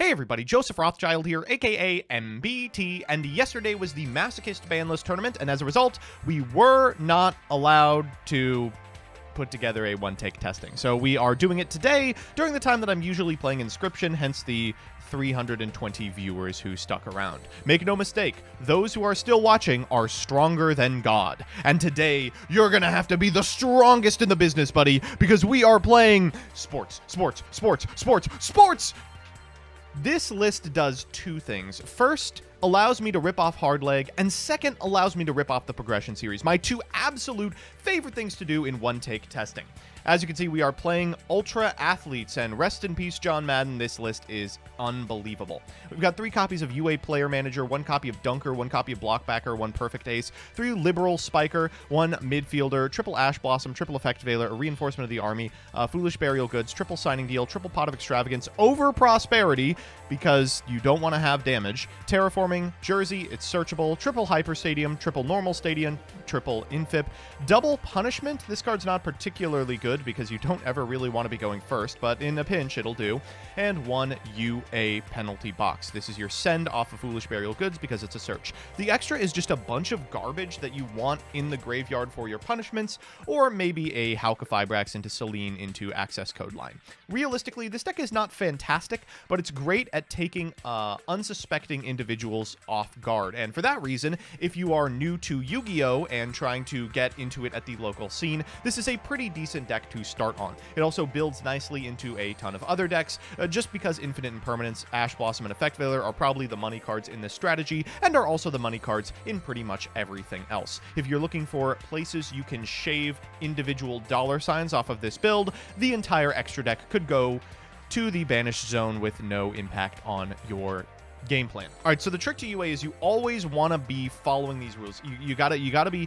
Hey everybody, Joseph Rothschild here, aka MBT, and yesterday was the Masochist Banlist Tournament, and as a result, we were not allowed to put together a one-take testing. So we are doing it today during the time that I'm usually playing Inscription, hence the 320 viewers who stuck around. Make no mistake, those who are still watching are stronger than God. And today, you're gonna have to be the strongest in the business, buddy, because we are playing sports. This list does two things. First, allows me to rip off hard leg, and second, allows me to rip off the progression series. My two absolute favorite things to do in one-take testing. As you can see, we are playing Ultra Athletes, and rest in peace, John Madden. This list is unbelievable. We've got 3 copies of UA Player Manager, 1 copy of Dunker, 1 copy of Blockbacker, 1 Perfect Ace, 3 Liberal Spiker, 1 Midfielder, triple Ash Blossom, triple Effect Veiler, a Reinforcement of the Army, Foolish Burial Goods, triple Signing Deal, triple Pot of Extravagance, over Prosperity, because you don't want to have damage, Terraforming, Jersey, it's searchable, triple Hyper Stadium, triple Normal Stadium, triple Infib, double Punishment. This card's not particularly good because you don't ever really want to be going first, but in a pinch it'll do, and 1 UA Penalty Box. This is your send off of Foolish Burial Goods because it's a search. The extra is just a bunch of garbage that you want in the graveyard for your punishments, or maybe a Hauka Fibrax into Selene into Access Code line. Realistically, this deck is not fantastic, but it's great at taking unsuspecting individuals off guard, and for that reason, if you are new to Yu-Gi-Oh! And trying to get into it at the local scene, this is a pretty decent deck to start on. It also builds nicely into a ton of other decks, just because Infinite Impermanence, Ash Blossom, and Effect Veiler are probably the money cards in this strategy, and are also the money cards in pretty much everything else. If you're looking for places you can shave individual dollar signs off of this build, the entire extra deck could go to the Banished Zone with no impact on your game plan. All right, so the trick to UA is you always want to be following these rules. You gotta be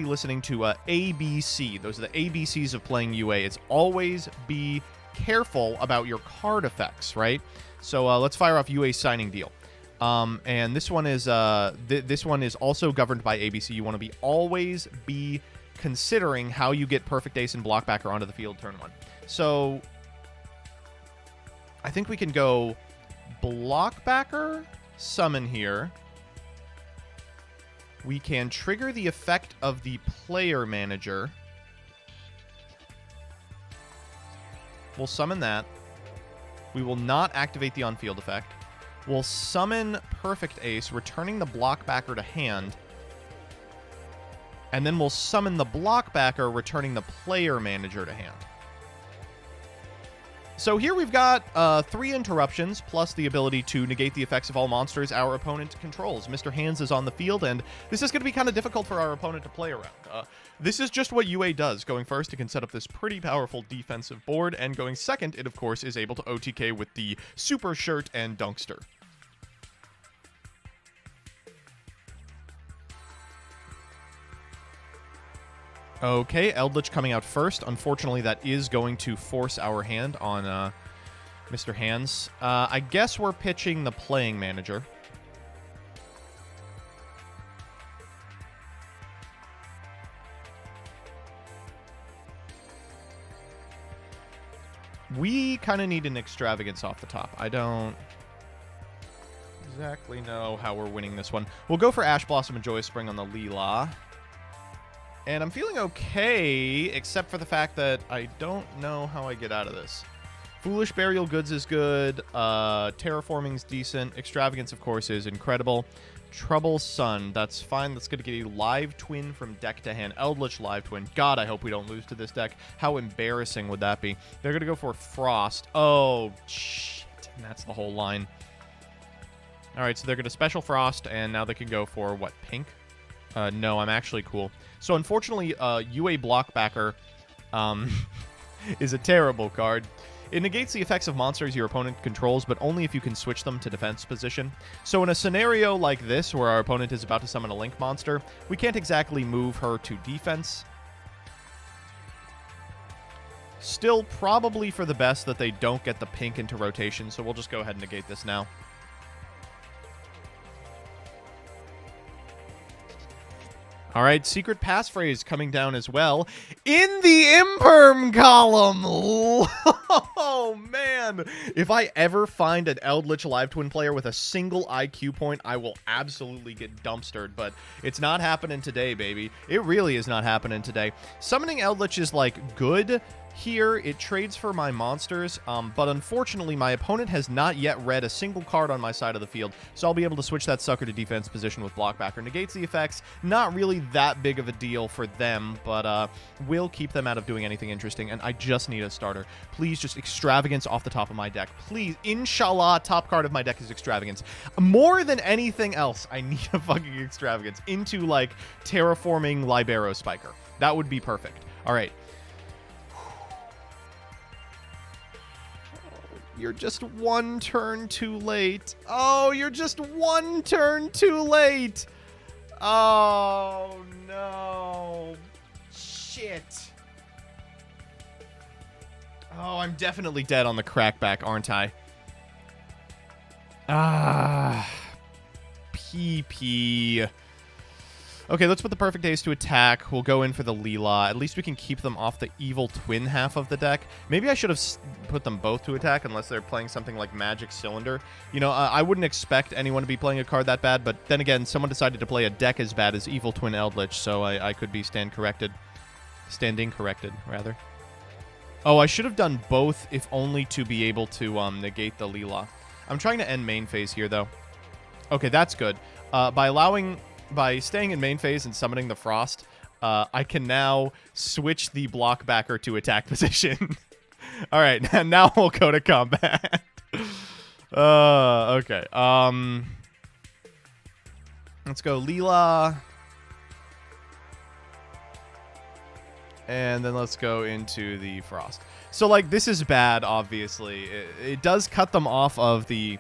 listening to ABC. Those are the ABCs of playing UA. It's always be careful about your card effects, right? So let's fire off UA Signing Deal. And this one is this one is also governed by ABC. You want to always be considering how you get Perfect Ace and Blockbacker onto the field turn 1. So I think we can go Blockbacker, summon here. We can trigger the effect of the Player Manager. We'll summon that. We will not activate the on-field effect. We'll summon Perfect Ace, returning the Blockbacker to hand. And then we'll summon the Blockbacker, returning the Player Manager to hand. So here we've got 3 interruptions, plus the ability to negate the effects of all monsters our opponent controls. Mr. Hands is on the field, and this is going to be kind of difficult for our opponent to play around. This is just what UA does. Going first, it can set up this pretty powerful defensive board, and going second, it of course is able to OTK with the Super Shirt and Dunkster. Okay, Eldritch coming out first. Unfortunately, that is going to force our hand on Mr. Hands. I guess we're pitching the Playing Manager. We kind of need an Extravagance off the top. I don't exactly know how we're winning this one. We'll go for Ash Blossom and Joyous Spring on the Leela. And I'm feeling okay, except for the fact that I don't know how I get out of this. Foolish Burial Goods is good. Terraforming's decent. Extravagance, of course, is incredible. Trouble Sun, that's fine. That's going to get a Live Twin from deck to hand. Eldritch Live Twin. God, I hope we don't lose to this deck. How embarrassing would that be? They're going to go for Frost. Oh, shit. And that's the whole line. All right, so they're going to Special Frost, and now they can go for, what, Pink? No, I'm actually cool. So unfortunately, UA Blockbacker is a terrible card. It negates the effects of monsters your opponent controls, but only if you can switch them to defense position. So in a scenario like this, where our opponent is about to summon a Link monster, we can't exactly move her to defense. Still probably for the best that they don't get the pink into rotation, so we'll just go ahead and negate this now. All right, secret passphrase coming down as well in the imperm column. Oh, man. If I ever find an Eldritch Live Twin player with a single IQ point, I will absolutely get dumpstered. But it's not happening today, baby. It really is not happening today. Summoning Eldritch is, like, good here. It trades for my monsters, but unfortunately, my opponent has not yet read a single card on my side of the field, so I'll be able to switch that sucker to defense position with Blockbacker. Negates the effects. Not really that big of a deal for them, but will keep them out of doing anything interesting, and I just need a starter. Please, just Extravagance off the top of my deck. Please, inshallah, top card of my deck is Extravagance. More than anything else, I need a fucking Extravagance into, like, Terraforming Libero Spiker. That would be perfect. All right. You're just one turn too late. Oh, you're just one turn too late. Oh, no. Shit. Oh, I'm definitely dead on the crackback, aren't I? PP. Okay, let's put the Perfect Ace to attack. We'll go in for the Leela. At least we can keep them off the evil twin half of the deck. Maybe I should have put them both to attack unless they're playing something like Magic Cylinder. You know, I wouldn't expect anyone to be playing a card that bad, but then again, someone decided to play a deck as bad as Evil Twin Eldritch, so I could be standing corrected, rather. Oh, I should have done both if only to be able to negate the Leela. I'm trying to end main phase here, though. Okay, that's good. By staying in main phase and summoning the Frost, I can now switch the Blockbacker to attack position. All right, now we'll go to combat. Okay. Let's go Leela. And then let's go into the Frost. So, like, this is bad, obviously. It does cut them off of the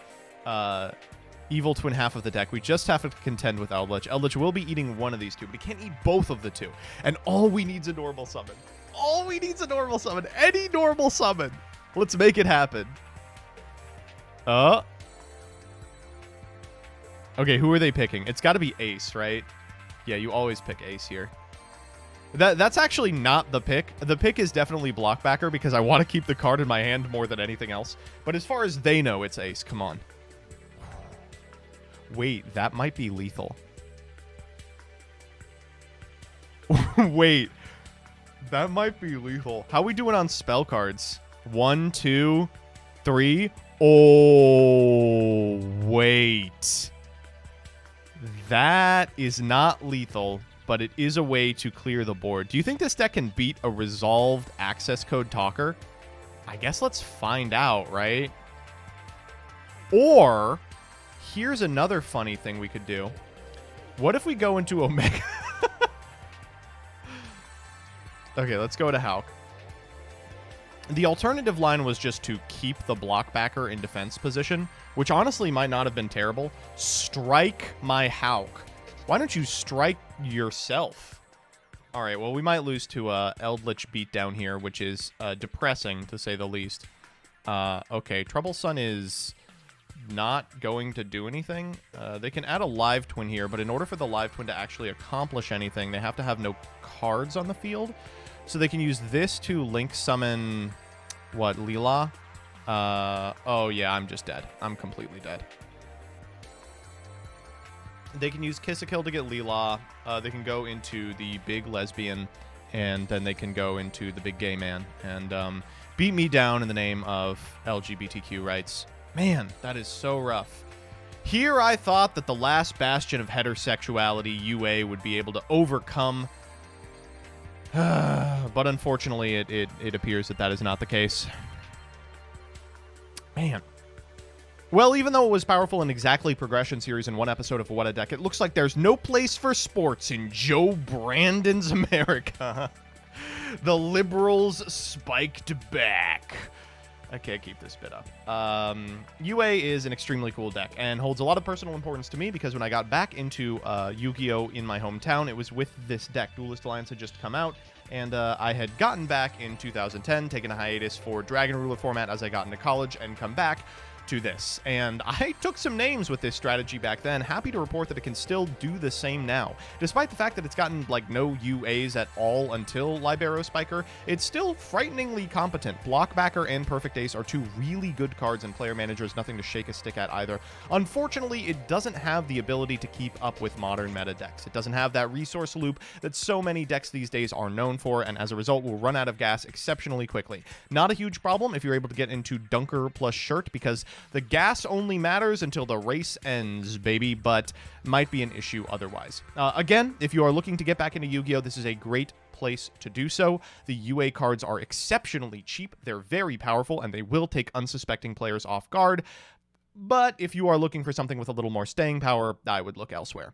evil twin half of the deck. We just have to contend with Eldritch. Eldritch will be eating one of these two, but he can't eat both of the two. And all we need is a normal summon. All we need is a normal summon. Any normal summon. Let's make it happen. Okay, who are they picking? It's got to be Ace, right? Yeah, you always pick Ace here. That's actually not the pick. The pick is definitely Blockbacker because I want to keep the card in my hand more than anything else. But as far as they know, it's Ace. Come on. Wait, that might be lethal. Wait, that might be lethal. How we doing on spell cards? 1, 2, 3. Oh, wait. That is not lethal, but it is a way to clear the board. Do you think this deck can beat a resolved access code talker? I guess let's find out, right? Or here's another funny thing we could do. What if we go into Omega? Okay, let's go to Hulk. The alternative line was just to keep the Blockbacker in defense position, which honestly might not have been terrible. Strike my Hulk. Why don't you strike yourself? All right, well, we might lose to Eldritch Beatdown here, which is depressing, to say the least. Okay, Trouble Sun is not going to do anything. They can add a Live Twin here, but in order for the Live Twin to actually accomplish anything, they have to have no cards on the field. So they can use this to link summon, what, Leela? Oh yeah, I'm just dead. I'm completely dead. They can use Kiss a Kill to get Leela. They can go into the big lesbian, and then they can go into the big gay man and beat me down in the name of LGBTQ rights. Man, that is so rough. Here I thought that the last bastion of heterosexuality, UA, would be able to overcome. But unfortunately, it appears that is not the case. Man. Well, even though it was powerful in exactly Progression series in one episode of What a Deck, it looks like there's no place for sports in Joe Brandon's America. The liberals spiked back. I can't keep this bit up. UA is an extremely cool deck and holds a lot of personal importance to me because when I got back into Yu-Gi-Oh! In my hometown, it was with this deck. Duelist Alliance had just come out, and I had gotten back in 2010, taken a hiatus for Dragon Ruler format as I got into college, and come back to this, and I took some names with this strategy back then. Happy to report that it can still do the same now. Despite the fact that it's gotten like no UAs at all until Libero Spiker, it's still frighteningly competent. Blockbacker and Perfect Ace are two really good cards in Player Managers, nothing to shake a stick at either. Unfortunately, it doesn't have the ability to keep up with modern meta decks. It doesn't have that resource loop that so many decks these days are known for, and as a result will run out of gas exceptionally quickly. Not a huge problem if you're able to get into Dunker plus Shirt, because the gas only matters until the race ends, baby, but might be an issue otherwise. Again, if you are looking to get back into Yu-Gi-Oh!, this is a great place to do so. The UA cards are exceptionally cheap, they're very powerful, and they will take unsuspecting players off guard. But if you are looking for something with a little more staying power, I would look elsewhere.